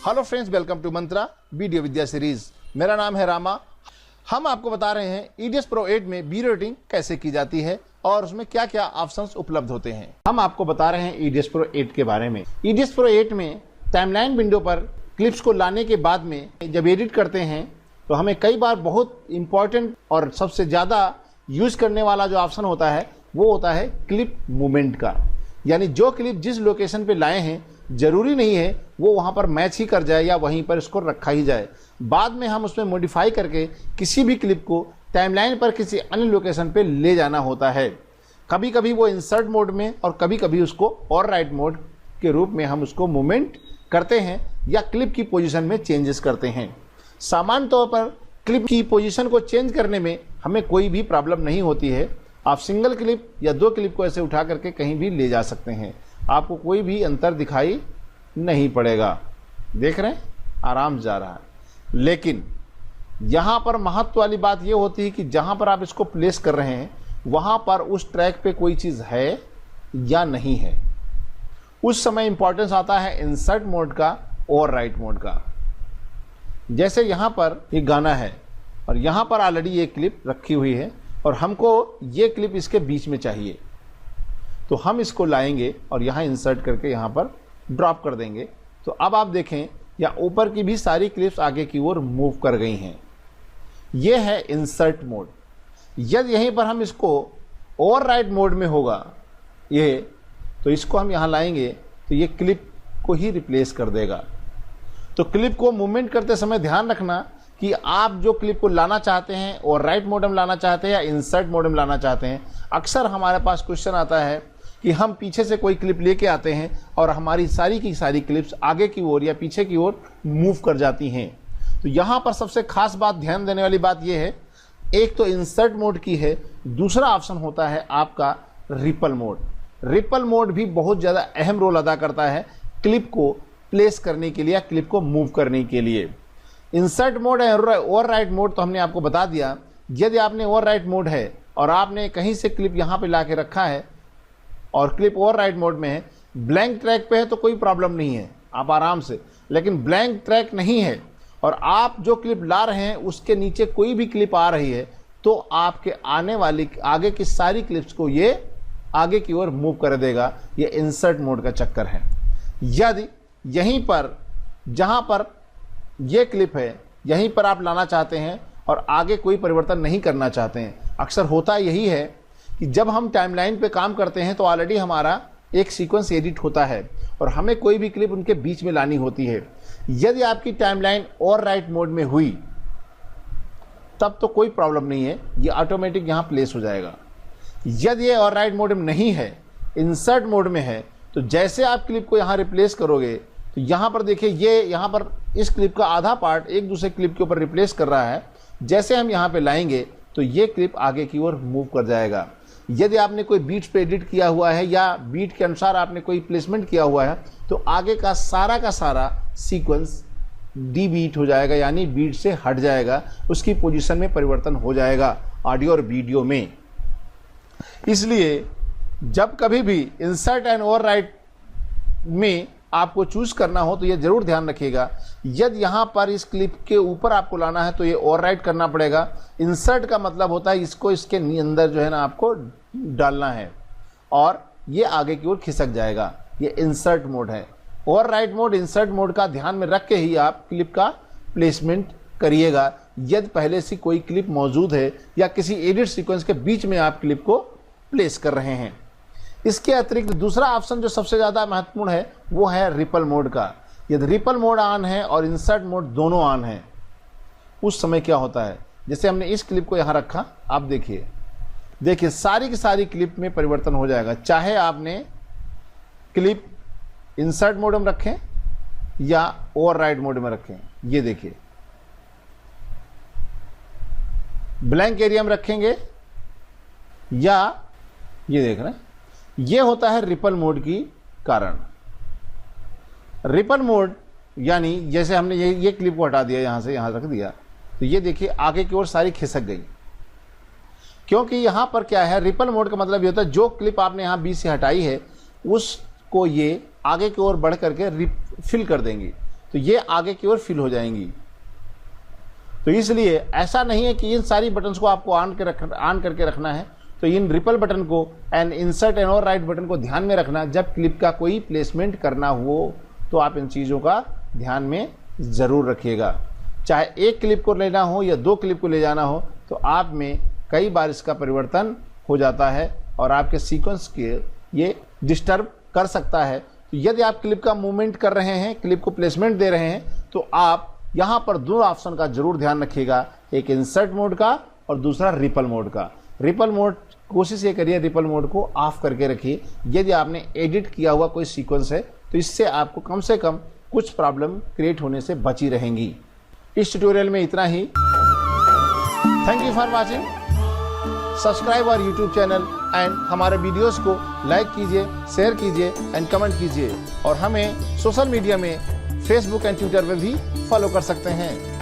Hello friends, welcome to Mantra video Vidya series. मेरा नाम है रामा। हम आपको बता रहे हैं ईडीएस प्रो 8 में वीडियो एडिटिंग कैसे की जाती है और उसमें क्या क्या ऑप्शंस उपलब्ध होते हैं। हम आपको बता रहे हैं ईडीएस प्रो 8 के बारे में। ईडीएस प्रो 8 में टाइमलाइन विंडो पर क्लिप्स को लाने के बाद में जब एडिट करते हैं तो हमें कई बार बहुत इंपॉर्टेंट और सबसे ज़्यादा यूज करने वाला जो ऑप्शन होता है वो होता है क्लिप मूवमेंट का। यानी जो क्लिप जिस लोकेशन पे लाए हैं जरूरी नहीं है वो वहाँ पर मैच ही कर जाए या वहीं पर इसको रखा ही जाए। बाद में हम उसमें मॉडिफाई करके किसी भी क्लिप को टाइमलाइन पर किसी अन्य लोकेशन पे ले जाना होता है। कभी कभी वो इंसर्ट मोड में और कभी कभी उसको और राइट मोड के रूप में हम उसको मूवमेंट करते हैं या क्लिप की पोजीशन में चेंजेस करते हैं। सामान्य तौर पर क्लिप की पोजीशन को चेंज करने में हमें कोई भी प्रॉब्लम नहीं होती है। आप सिंगल क्लिप या दो क्लिप को ऐसे उठा करके कहीं भी ले जा सकते हैं, आपको कोई भी अंतर दिखाई नहीं पड़ेगा। देख रहे हैं, आराम से जा रहा है। लेकिन यहाँ पर महत्व वाली बात ये होती है कि जहाँ पर आप इसको प्लेस कर रहे हैं वहाँ पर उस ट्रैक पे कोई चीज़ है या नहीं है। उस समय इंपॉर्टेंस आता है इंसर्ट मोड का और राइट मोड का। जैसे यहाँ पर एक गाना है और यहाँ पर ऑलरेडी ये क्लिप रखी हुई है और हमको ये क्लिप इसके बीच में चाहिए, तो हम इसको लाएंगे और यहाँ इंसर्ट करके यहाँ पर ड्रॉप कर देंगे। तो अब आप देखें या ऊपर की भी सारी क्लिप्स आगे की ओर मूव कर गई हैं। ये है इंसर्ट मोड। यदि यहीं पर हम इसको और राइट मोड में होगा ये, तो इसको हम यहाँ लाएंगे तो ये क्लिप को ही रिप्लेस कर देगा। तो क्लिप को मूवमेंट करते समय ध्यान रखना कि आप जो क्लिप को लाना चाहते हैं और राइट मोड में लाना चाहते हैं या इंसर्ट मोड में लाना चाहते हैं। अक्सर हमारे पास क्वेश्चन आता है कि हम पीछे से कोई क्लिप लेके आते हैं और हमारी सारी की सारी क्लिप्स आगे की ओर या पीछे की ओर मूव कर जाती हैं। तो यहाँ पर सबसे खास बात, ध्यान देने वाली बात यह है, एक तो इंसर्ट मोड की है, दूसरा ऑप्शन होता है आपका रिपल मोड। रिपल मोड भी बहुत ज़्यादा अहम रोल अदा करता है क्लिप को प्लेस करने के लिए या क्लिप को मूव करने के लिए। इंसर्ट मोड और राइट मोड तो हमने आपको बता दिया। यदि आपने और राइट मोड है और आपने कहीं से क्लिप यहाँ पे ला के रखा है और क्लिप और राइट मोड में है, ब्लैंक ट्रैक पे है तो कोई प्रॉब्लम नहीं है, आप आराम से। लेकिन ब्लैंक ट्रैक नहीं है और आप जो क्लिप ला रहे हैं उसके नीचे कोई भी क्लिप आ रही है तो आपके आने वाली आगे की सारी क्लिप्स को ये आगे की ओर मूव कर देगा। ये इंसर्ट मोड का चक्कर है। यदि यहीं पर जहाँ पर ये क्लिप है यहीं पर आप लाना चाहते हैं और आगे कोई परिवर्तन नहीं करना चाहते हैं, अक्सर होता यही है कि जब हम टाइमलाइन पे काम करते हैं तो ऑलरेडी हमारा एक सीक्वेंस एडिट होता है और हमें कोई भी क्लिप उनके बीच में लानी होती है। यदि आपकी टाइमलाइन और राइट मोड में हुई तब तो कोई प्रॉब्लम नहीं है, ये ऑटोमेटिक यहाँ प्लेस हो जाएगा। यदि ये और राइट मोड में नहीं है, इंसर्ट मोड में है, तो जैसे आप क्लिप को यहाँ रिप्लेस करोगे तो यहाँ पर देखिए ये यहाँ पर इस क्लिप का आधा पार्ट एक दूसरे क्लिप के ऊपर रिप्लेस कर रहा है। जैसे हम यहाँ पे लाएंगे तो ये क्लिप आगे की ओर मूव कर जाएगा। यदि आपने कोई बीट पे एडिट किया हुआ है या बीट के अनुसार आपने कोई प्लेसमेंट किया हुआ है तो आगे का सारा सीक्वेंस डी बीट हो जाएगा, यानी बीट से हट जाएगा, उसकी पोजीशन में परिवर्तन हो जाएगा ऑडियो और वीडियो में। इसलिए जब कभी भी इंसर्ट एंड और राइट में आपको चूज करना हो तो ये जरूर ध्यान रखिएगा, यदि यहाँ पर इस क्लिप के ऊपर आपको लाना है तो ये और राइट करना पड़ेगा। इंसर्ट का मतलब होता है इसको इसके अंदर जो है ना आपको डालना है और ये आगे की ओर खिसक जाएगा। ये इंसर्ट मोड है। और राइट मोड इंसर्ट मोड का ध्यान में रख के ही आप क्लिप का प्लेसमेंट करिएगा। यदि पहले से कोई क्लिप मौजूद है या किसी एडिट सीक्वेंस के बीच में आप क्लिप को प्लेस कर रहे हैं। इसके अतिरिक्त दूसरा ऑप्शन जो सबसे ज़्यादा महत्वपूर्ण है वो है रिपल मोड का। यदि रिपल मोड ऑन है और इंसर्ट मोड दोनों ऑन है, उस समय क्या होता है, जैसे हमने इस क्लिप को यहाँ रखा, आप देखिए सारी की सारी क्लिप में परिवर्तन हो जाएगा। चाहे आपने क्लिप इंसर्ट मोड में रखें या और राइट मोड में रखें, ये देखिए ब्लैंक एरिया में रखेंगे या ये देख रहे हैं, ये होता है रिपल मोड की कारण। रिपल मोड यानी जैसे हमने ये क्लिप को हटा दिया, यहां से यहां रख दिया, तो ये देखिए आगे की ओर सारी खिसक गई। क्योंकि यहां पर क्या है, रिपल मोड का मतलब ये होता है जो क्लिप आपने यहां बीच से हटाई है उसको ये आगे की ओर बढ़ करके फिल कर देंगी। तो ये आगे की ओर फिल हो जाएंगी। तो इसलिए ऐसा नहीं है कि इन सारी बटन्स को आपको ऑन करके रखना है। तो इन रिपल बटन को एंड इंसर्ट एंड और राइट बटन को ध्यान में रखना। जब क्लिप का कोई प्लेसमेंट करना हो तो आप इन चीज़ों का ध्यान में ज़रूर रखिएगा। चाहे एक क्लिप को लेना हो या 2 क्लिप को ले जाना हो, तो आप में कई बार इसका परिवर्तन हो जाता है और आपके सीक्वेंस के ये डिस्टर्ब कर सकता है। तो यदि आप क्लिप का मूवमेंट कर रहे हैं, क्लिप को प्लेसमेंट दे रहे हैं, तो आप यहाँ पर 2 ऑप्शन का जरूर ध्यान रखिएगा, एक इंसर्ट मोड का और दूसरा रिपल मोड का। रिपल मोड कोशिश ये करिए रिपल मोड को ऑफ करके रखिए। यदि आपने एडिट किया हुआ कोई सीक्वेंस है तो इससे आपको कम से कम कुछ प्रॉब्लम क्रिएट होने से बची रहेंगी। इस ट्यूटोरियल में इतना ही। Thank you for watching. Subscribe our YouTube channel and हमारे वीडियोस को लाइक कीजिए, शेयर कीजिए एंड कमेंट कीजिए। और हमें सोशल मीडिया में फेसबुक एंड ट्विटर पर भी फॉलो कर सकते हैं।